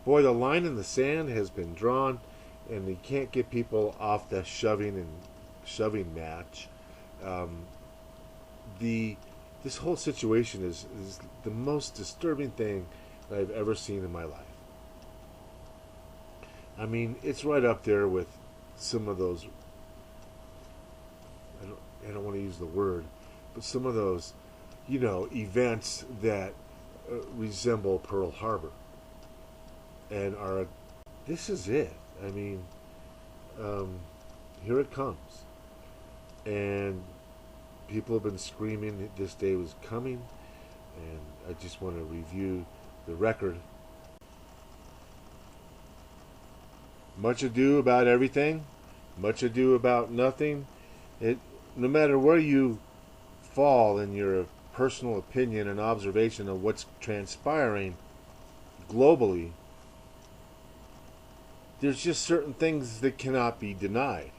Boy, the line in the sand has been drawn, and you can't get people off the shoving match. Um, the This whole situation is the most disturbing thing that I've ever seen in my life. I mean, it's right up there with some of those. I don't want to use the word, but some of those, events that resemble Pearl Harbor and are. This is it. I mean, um, here it comes, and people have been screaming that this day was coming, and I just want to review the record. Much ado about everything, much ado about nothing. It, no matter where you fall in your personal opinion and observation of what's transpiring globally, there's just certain things that cannot be denied.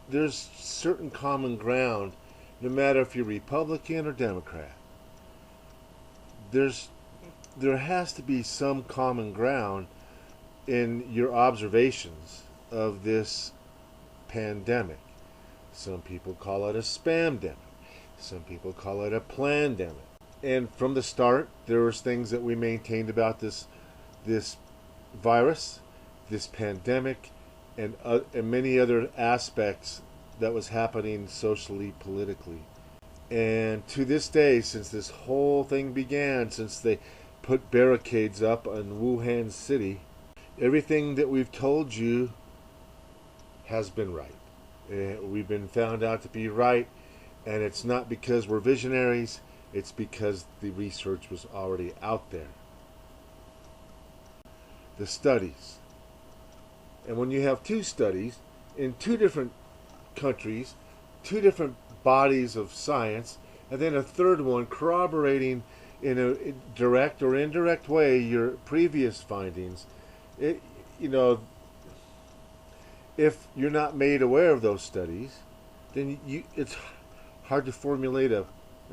There's certain common ground, no matter if you're Republican or Democrat. There has to be some common ground in your observations of this pandemic. Some people call it a spamdemic. Some people call it a plandemic. And from the start, there was things that we maintained about this virus, this pandemic, and many other aspects that was happening socially, politically. And to this day, since this whole thing began, since they put barricades up in Wuhan City, everything that we've told you has been right. We've been found out to be right, and it's not because we're visionaries, it's because the research was already out there. The studies. And when you have two studies in two different countries, two different bodies of science, and then a third one corroborating in a direct or indirect way your previous findings, it, if you're not made aware of those studies, then it's hard to formulate an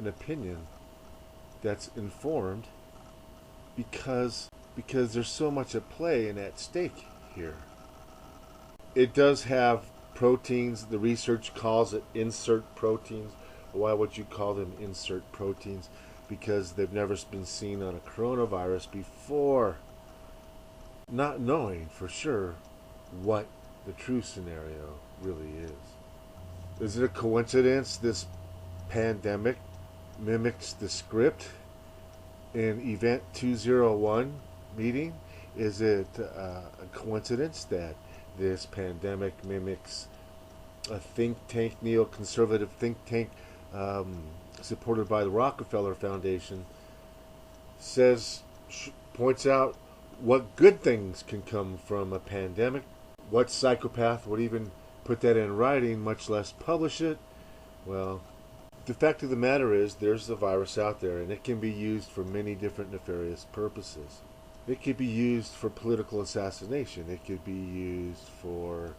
opinion that's informed because there's so much at play and at stake here. It does have proteins. The research calls it insert proteins. Why would you call them insert proteins? Because they've never been seen on a coronavirus before, not knowing for sure what the true scenario really is. Is it a coincidence this pandemic mimics the script in Event 201 meeting? Is it a coincidence that this pandemic mimics a think tank, neoconservative think tank supported by the Rockefeller Foundation, points out what good things can come from a pandemic? What psychopath would even put that in writing, much less publish it? Well, the fact of the matter is there's a virus out there, and it can be used for many different nefarious purposes. It could be used for political assassination. It could be used for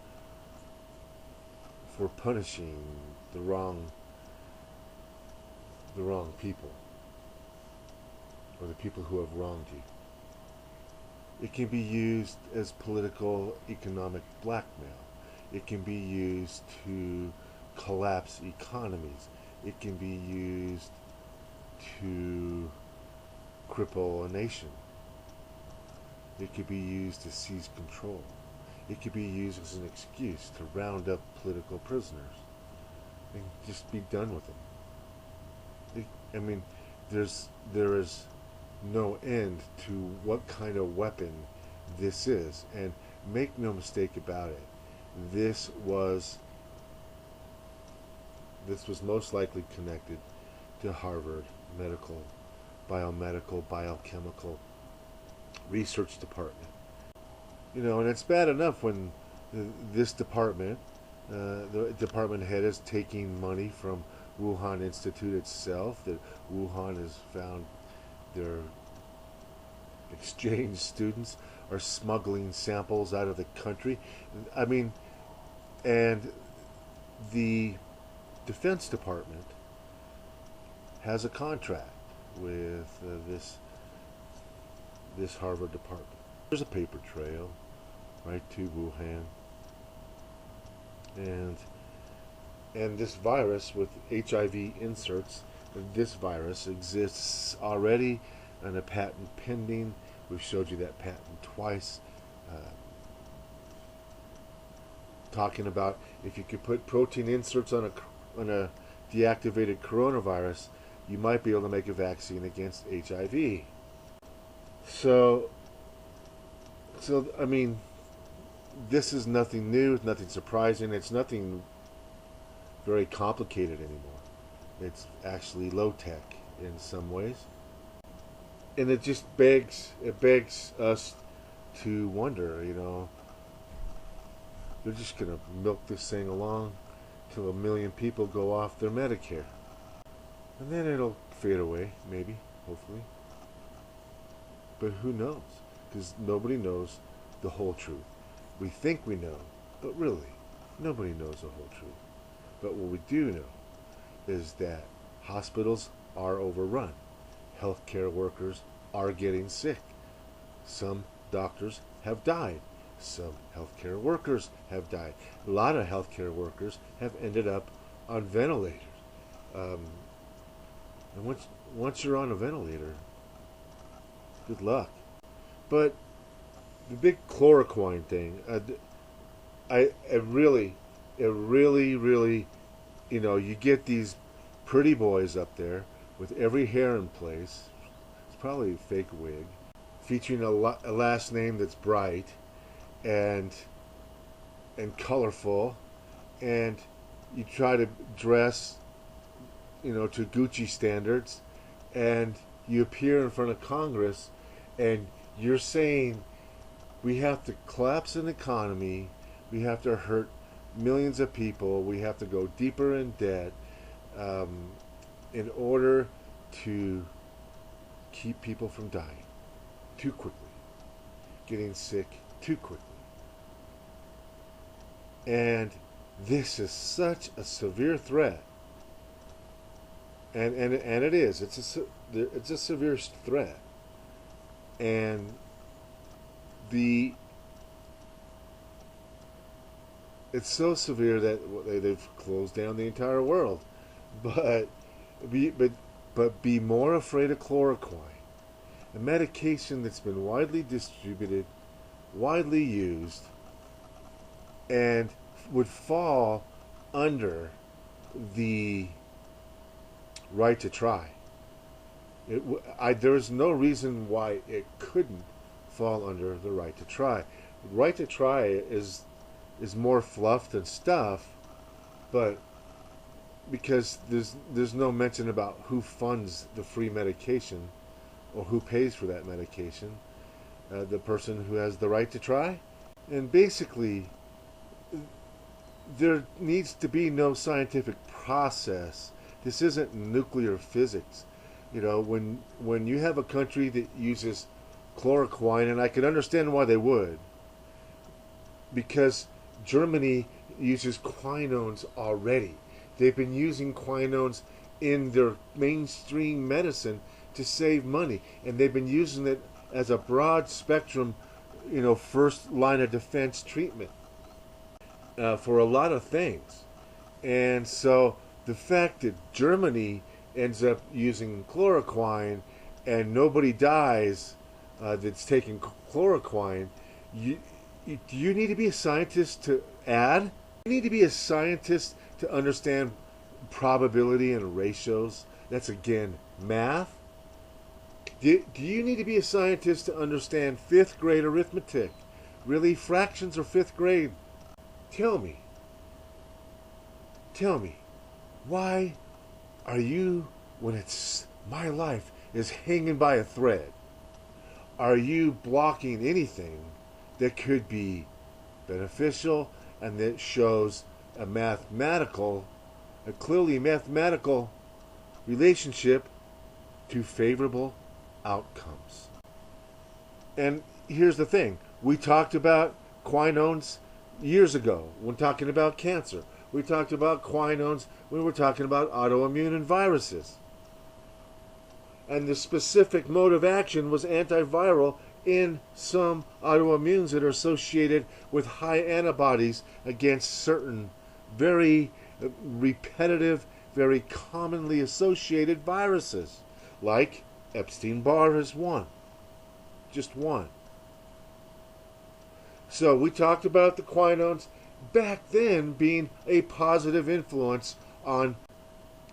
punishing the wrong people, or the people who have wronged you. It can be used as political, economic blackmail. It can be used to collapse economies. It can be used to cripple a nation. It could be used to seize control. It could be used as an excuse to round up political prisoners and just be done with them. There is no end to what kind of weapon this is, and make no mistake about it. This was most likely connected to Harvard biomedical, biochemical research department. And it's bad enough when this department, the department head, is taking money from Wuhan Institute itself, that Wuhan has found their exchange students are smuggling samples out of the country. I mean, and the Defense Department has a contract with this Harvard department. There's a paper trail right to Wuhan, and this virus with HIV inserts, this virus exists already and a patent pending. We've showed you that patent twice, talking about if you could put protein inserts on a deactivated coronavirus, you might be able to make a vaccine against HIV. So I mean, this is nothing new, it's nothing surprising, it's nothing very complicated anymore. It's actually low tech in some ways. And it just begs us to wonder, they're just going to milk this thing along till 1 million people go off their Medicare. And then it'll fade away, maybe, hopefully. But who knows? Because nobody knows the whole truth. We think we know, but really, nobody knows the whole truth. But what we do know is that hospitals are overrun. Healthcare workers are getting sick. Some doctors have died. Some healthcare workers have died. A lot of healthcare workers have ended up on ventilators. And once you're on a ventilator, good luck. But the big chloroquine thing, it really, you get these pretty boys up there with every hair in place. It's probably a fake wig, featuring a last name that's bright and colorful, and you try to dress, to Gucci standards, and you appear in front of Congress, and you're saying we have to collapse an economy, we have to hurt millions of people, we have to go deeper in debt in order to keep people from dying too quickly, getting sick too quickly. And this is such a severe threat, and it is. It's a severe threat, and it's so severe that they've closed down the entire world. But be more afraid of chloroquine, a medication that's been widely distributed, widely used, and would fall under the right to try. There is no reason why it couldn't fall under the right to try. Right to try is more fluff than stuff, but because there's no mention about who funds the free medication or who pays for that medication, the person who has the right to try. And basically, there needs to be no scientific process. This isn't nuclear physics. When you have a country that uses chloroquine, and I can understand why they would, because Germany uses quinones already. They've been using quinones in their mainstream medicine to save money, and they've been using it as a broad spectrum, first line of defense treatment for a lot of things. And so the fact that Germany ends up using chloroquine and nobody dies that's taking chloroquine, do you need to be a scientist to add? You need to be a scientist to understand probability and ratios. That's, again, math. Do you need to be a scientist to understand 5th grade arithmetic? Really, fractions are 5th grade? Tell me, why are you, when it's my life is hanging by a thread, are you blocking anything that could be beneficial and that shows a clearly mathematical relationship to favorable outcomes? And here's the thing. We talked about quinones years ago when talking about cancer. We talked about quinones when we were talking about autoimmune and viruses. And the specific mode of action was antiviral in some autoimmunes that are associated with high antibodies against certain very repetitive, very commonly associated viruses, like Epstein-Barr is one. Just one. So we talked about the quinones back then being a positive influence on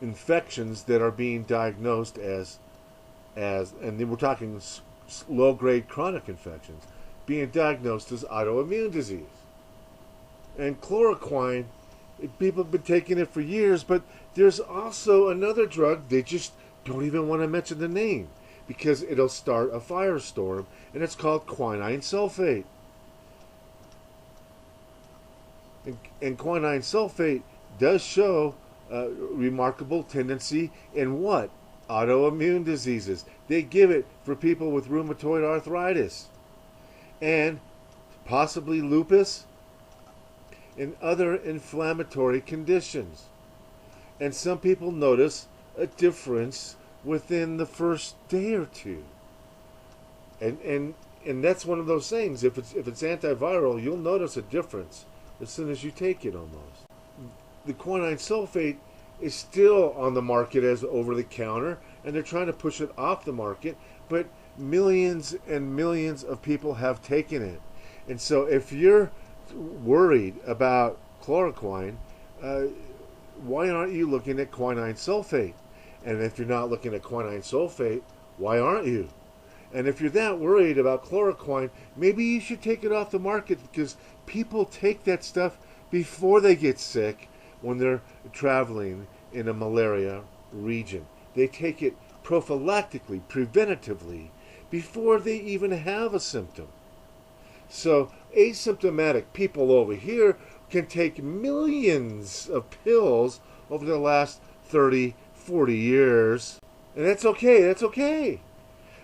infections that are being diagnosed as and then we're talking low-grade chronic infections, being diagnosed as autoimmune disease. And chloroquine, people have been taking it for years, but there's also another drug, they just don't even want to mention the name because it'll start a firestorm, and it's called quinine sulfate. And quinine sulfate does show a remarkable tendency in what? Autoimmune diseases. They give it for people with rheumatoid arthritis and possibly lupus and other inflammatory conditions. And some people notice a difference within the first day or two. And that's one of those things. If it's antiviral, you'll notice a difference as soon as you take it almost. The quinine sulfate is still on the market as over-the-counter, and they're trying to push it off the market, but millions and millions of people have taken it. And so if you're worried about chloroquine, why aren't you looking at quinine sulfate? And if you're not looking at quinine sulfate, why aren't you? And if you're that worried about chloroquine, maybe you should take it off the market, because people take that stuff before they get sick when they're traveling in a malaria region. They take it prophylactically, preventatively, before they even have a symptom. So asymptomatic people over here can take millions of pills over the last 30, 40 years. And that's okay, that's okay.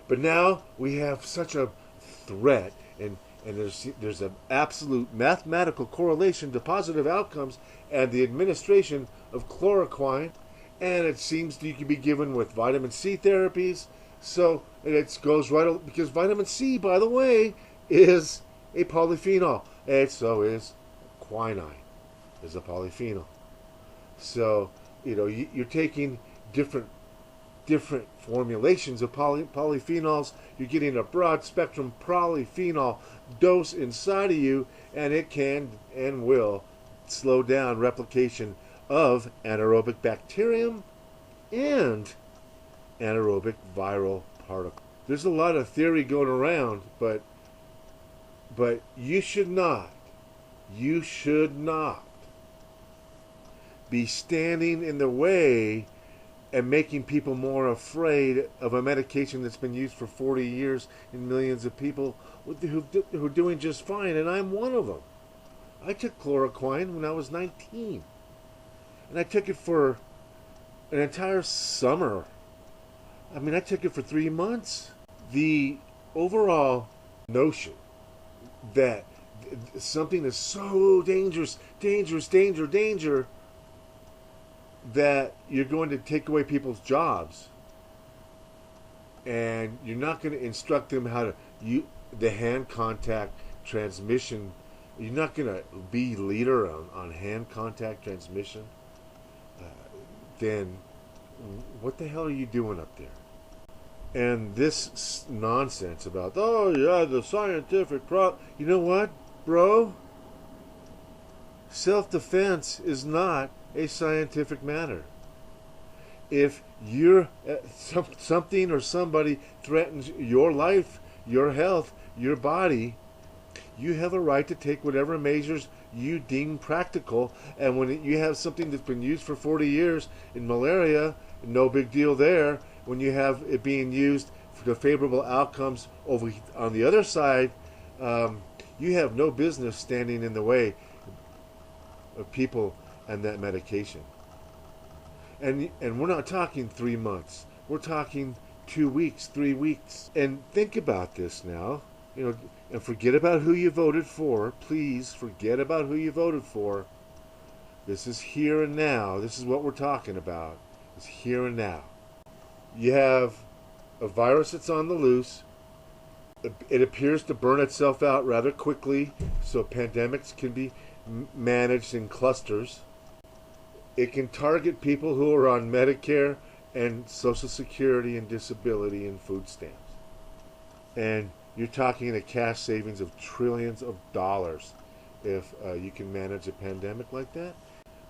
But now we have such a threat, and there's an absolute mathematical correlation to positive outcomes and the administration of chloroquine, and it seems you can be given with vitamin C therapies. So it goes right, because vitamin C, by the way, is a polyphenol, and so is quinine, is a polyphenol. So you're taking different formulations of polyphenols. You're getting a broad spectrum polyphenol dose inside of you, and it can and will slow down replication of anaerobic bacterium and anaerobic viral particles. There's a lot of theory going around, but you should not be standing in the way and making people more afraid of a medication that's been used for 40 years in millions of people who are doing just fine, and I'm one of them. I took chloroquine when I was 19, and I took it for an entire summer. I mean, I took it for 3 months. The overall notion that something is so dangerous, that you're going to take away people's jobs, and you're not going to instruct them how to the hand contact transmission. You're not going to be leader on hand contact transmission. Then what the hell are you doing up there? And this nonsense about, oh yeah, the scientific you know what, bro? Self-defense is not a scientific matter. If you're something or somebody threatens your life, your health, your body, you have a right to take whatever measures you deem practical. And when you have something that's been used for 40 years in malaria, no big deal there. When you have it being used for the favorable outcomes over on the other side, you have no business standing in the way of people and that medication. And we're not talking 3 months. We're talking 2 weeks, 3 weeks. And think about this now, and forget about who you voted for. Please forget about who you voted for. This is here and now. This is what we're talking about. It's here and now. You have a virus that's on the loose. It appears to burn itself out rather quickly, so pandemics can be managed in clusters. It can target people who are on Medicare and Social Security and disability and food stamps. And you're talking a cash savings of trillions of dollars if you can manage a pandemic like that.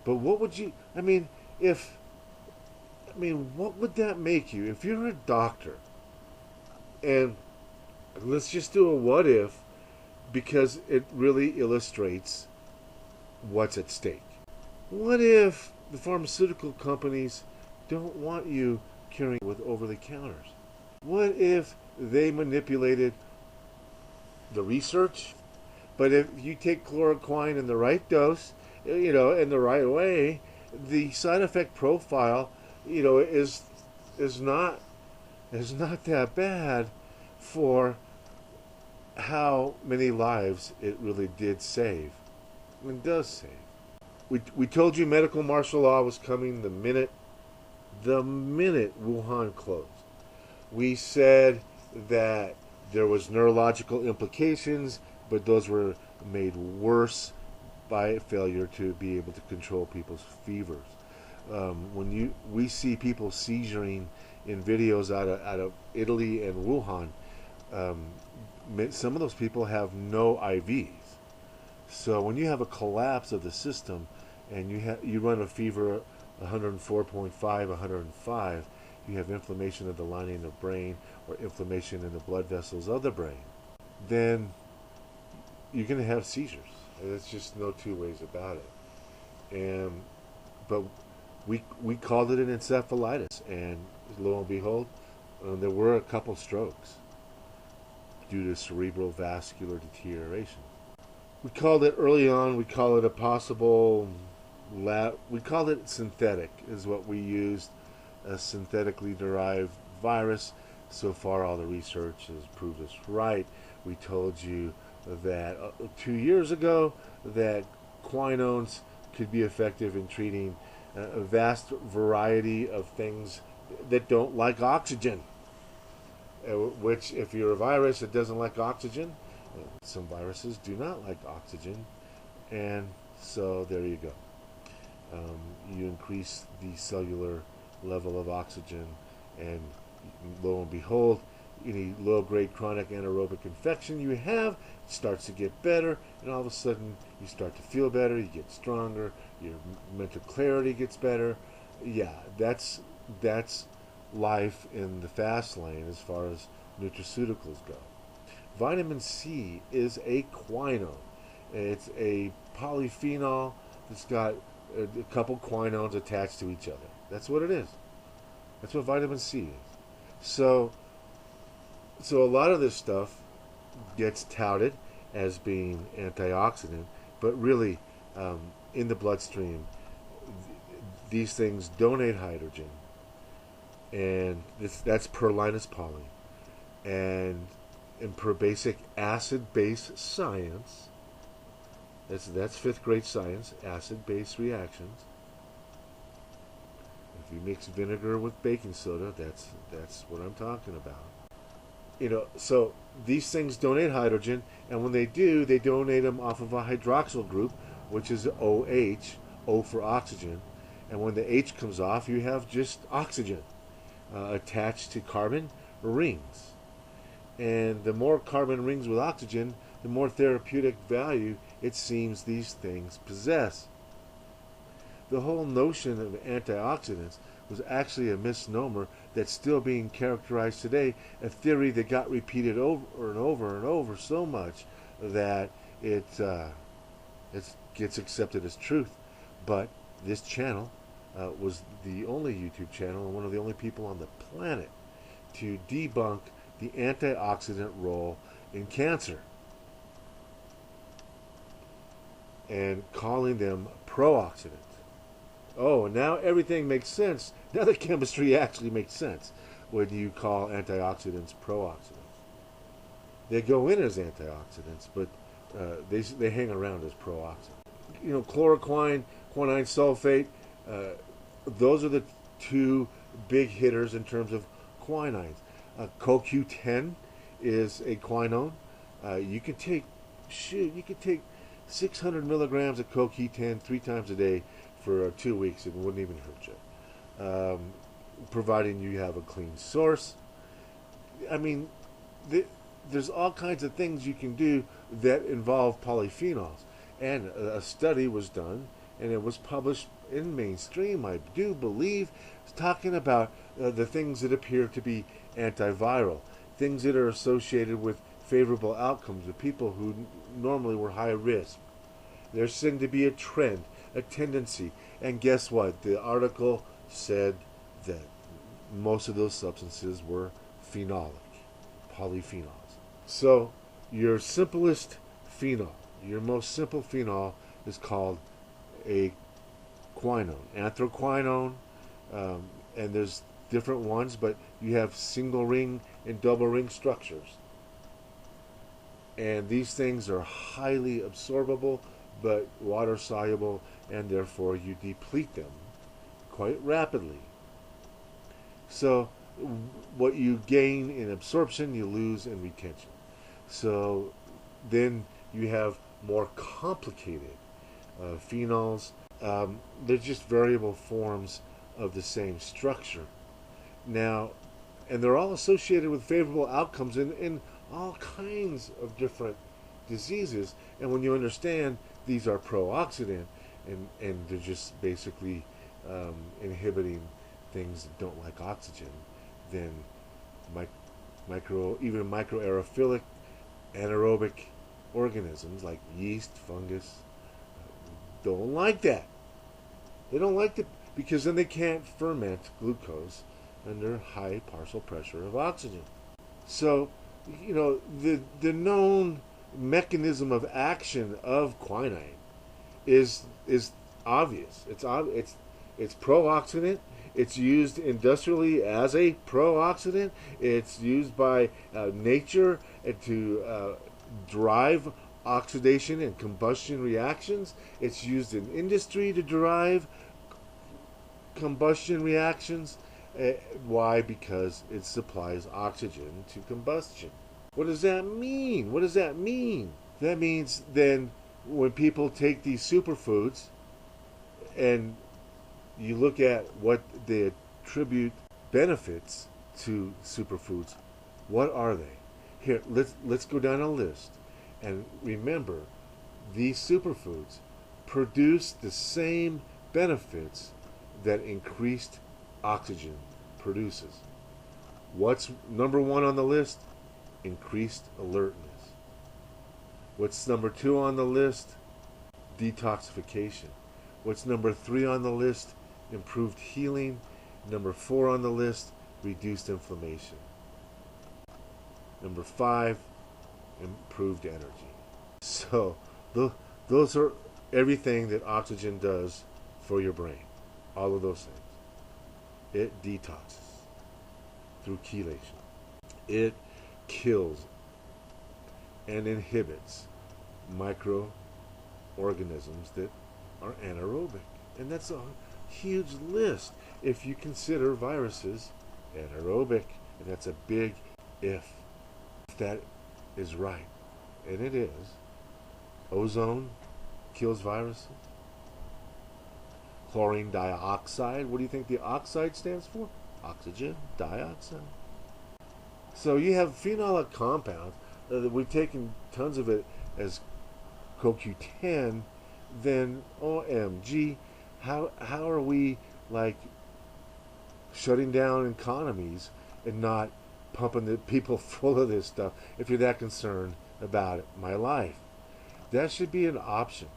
But what would you, what would that make you? If you're a doctor, and let's just do a what if, because it really illustrates what's at stake. What if the pharmaceutical companies don't want you curing with over-the-counters? What if they manipulated the research? But if you take chloroquine in the right dose, in the right way, the side effect profile, is not that bad for how many lives it really did save. It does save. We told you medical martial law was coming the minute Wuhan closed. We said that there was neurological implications, but those were made worse by failure to be able to control people's fevers. We see people seizuring in videos out of Italy and Wuhan, some of those people have no IVs. So when you have a collapse of the system and you run a fever 104.5, 105, you have inflammation of the lining of the brain or inflammation in the blood vessels of the brain, then you're going to have seizures. There's just no two ways about it. But we called it an encephalitis, and lo and behold, there were a couple strokes due to cerebral vascular deterioration. We called it early on, we call it a possible we called it synthetic, is what we used, a synthetically derived virus. So far, all the research has proved us right. We told you that 2 years ago that quinones could be effective in treating a vast variety of things that don't like oxygen. Which, if you're a virus that doesn't like oxygen, some viruses do not like oxygen, and so there you go. You increase the cellular level of oxygen, and lo and behold, any low-grade chronic anaerobic infection you have starts to get better, and all of a sudden you start to feel better, you get stronger, your mental clarity gets better. Yeah, that's life in the fast lane as far as nutraceuticals go. Vitamin C is a quinone. It's a polyphenol that's got a couple quinones attached to each other. That's what it is. That's what vitamin C is. So a lot of this stuff gets touted as being antioxidant, but really, in the bloodstream, these things donate hydrogen, and that's per Linus Pauling, and per basic acid-base science. That's fifth grade science, acid-base reactions. If you mix vinegar with baking soda, that's what I'm talking about. So these things donate hydrogen, and when they do, they donate them off of a hydroxyl group, which is OH, O for oxygen. And when the H comes off, you have just oxygen attached to carbon rings. And the more carbon rings with oxygen, the more therapeutic value it seems these things possess. The whole notion of antioxidants was actually a misnomer that's still being characterized today, a theory that got repeated over and over and over so much that it gets accepted as truth. But this channel was the only YouTube channel and one of the only people on the planet to debunk the antioxidant role in cancer and calling them pro-oxidants. Oh, and now everything makes sense. Now the chemistry actually makes sense when you call antioxidants pro-oxidants. They go in as antioxidants, but they hang around as pro-oxidants. Chloroquine, quinine sulfate, those are the two big hitters in terms of quinines. CoQ10 is a quinone. You can take 600 milligrams of CoQ10 3 times a day for 2 weeks. It wouldn't even hurt you, providing you have a clean source. I mean, there's all kinds of things you can do that involve polyphenols. And a study was done, and it was published in mainstream, I do believe, talking about the things that appear to be antiviral, things that are associated with favorable outcomes of people who normally were high risk. There seemed to be a trend, a tendency, and guess what? The article said that most of those substances were phenolic, polyphenols. So your simplest phenol, your most simple phenol is called a quinone, anthraquinone, and there's different ones, but you have single ring and double ring structures. And these things are highly absorbable, but water soluble, and therefore you deplete them quite rapidly. So what you gain in absorption, you lose in retention. So then you have more complicated phenols. They're just variable forms of the same structure. Now, and they're all associated with favorable outcomes in all kinds of different diseases. And when you understand these are pro-oxidant, and they're just basically inhibiting things that don't like oxygen, then even microaerophilic anaerobic organisms like yeast, fungus, don't like that. They don't like it because then they can't ferment glucose under high partial pressure of oxygen. So, you know, the known mechanism of action of quinine is obvious. It's pro-oxidant. It's used industrially as a pro-oxidant. It's used by nature to drive oxidation and combustion reactions. It's used in industry to drive combustion reactions. Why? Because it supplies oxygen to combustion. What does that mean? What does that mean? That means then when people take these superfoods and you look at what they attribute benefits to superfoods, what are they? Here, let's go down a list. And remember, these superfoods produce the same benefits that increased oxygen produces. What's number one on the list? Increased alertness. What's number two on the list? Detoxification. What's number three on the list? Improved healing. Number four on the list? Reduced inflammation. Number five, improved energy. So those are everything that oxygen does for your brain. All of those things. It detoxes through chelation. It kills and inhibits microorganisms that are anaerobic. And that's a huge list if you consider viruses anaerobic. And that's a big if. If that is right, and it is. Ozone kills viruses. Chlorine dioxide, what do you think the oxide stands for? Oxygen dioxide. So you have phenolic compounds that we've taken tons of it as CoQ10, then OMG, how are we like shutting down economies and not pumping the people full of this stuff if you're that concerned about it? My life. That should be an option.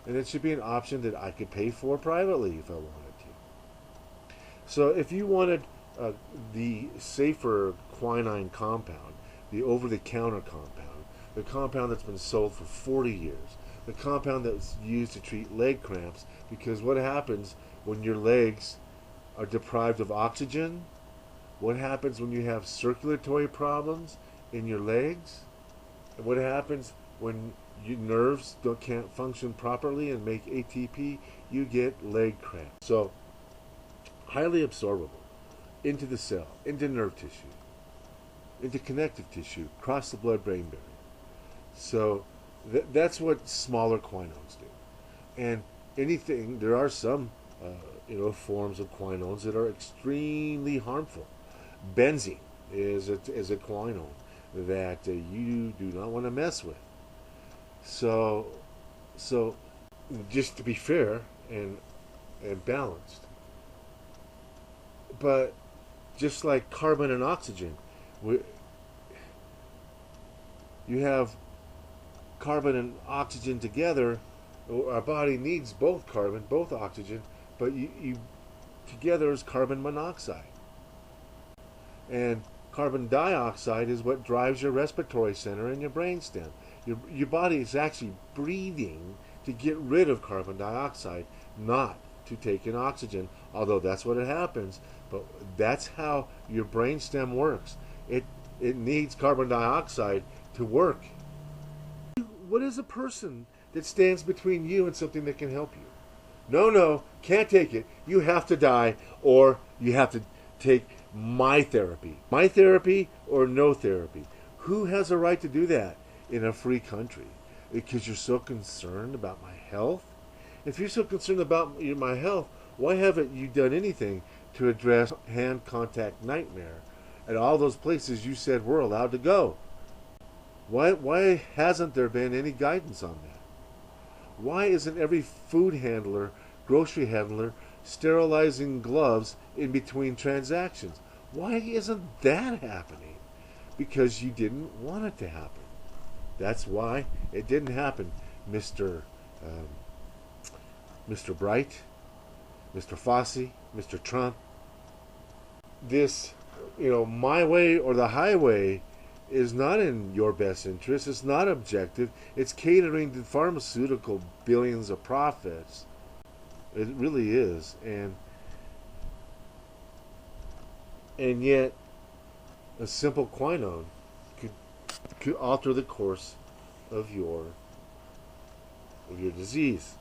And it should be an option that I could pay for privately if I wanted to. So if you wanted the safer quinine compound, the over-the-counter compound, the compound that's been sold for 40 years, the compound that's used to treat leg cramps, because what happens when your legs are deprived of oxygen? What happens when you have circulatory problems in your legs? And what happens when your nerves can't function properly and make ATP? You get leg cramp. So, highly absorbable into the cell, into nerve tissue. into connective tissue, cross the blood-brain barrier. So that's what smaller quinones do. And there are some forms of quinones that are extremely harmful. Benzene is a quinone that you do not want to mess with. So just to be fair and balanced. But just like carbon and oxygen, you have carbon and oxygen together. Our body needs both carbon, both oxygen, but you together is carbon monoxide. And carbon dioxide is what drives your respiratory center and your brainstem. Your body is actually breathing to get rid of carbon dioxide, not to take in oxygen, although that's what it happens. But that's how your brainstem works. It needs carbon dioxide to work. What is a person that stands between you and something that can help you? No, can't take it. You have to die, or you have to take my therapy. My therapy or no therapy. Who has a right to do that in a free country? Because you're so concerned about my health? If you're so concerned about my health, why haven't you done anything to address hand contact nightmare at all those places you said we're allowed to go? Why hasn't there been any guidance on that? Why isn't every food handler, grocery handler, sterilizing gloves in between transactions? Why isn't that happening? Because you didn't want it to happen. That's why it didn't happen, Mr. Bright, Mr. Fossey, Mr. Trump. This, my way or the highway is not in your best interest. It's not objective. It's catering to pharmaceutical billions of profits. It really is. And yet a simple quinone could alter the course of your disease.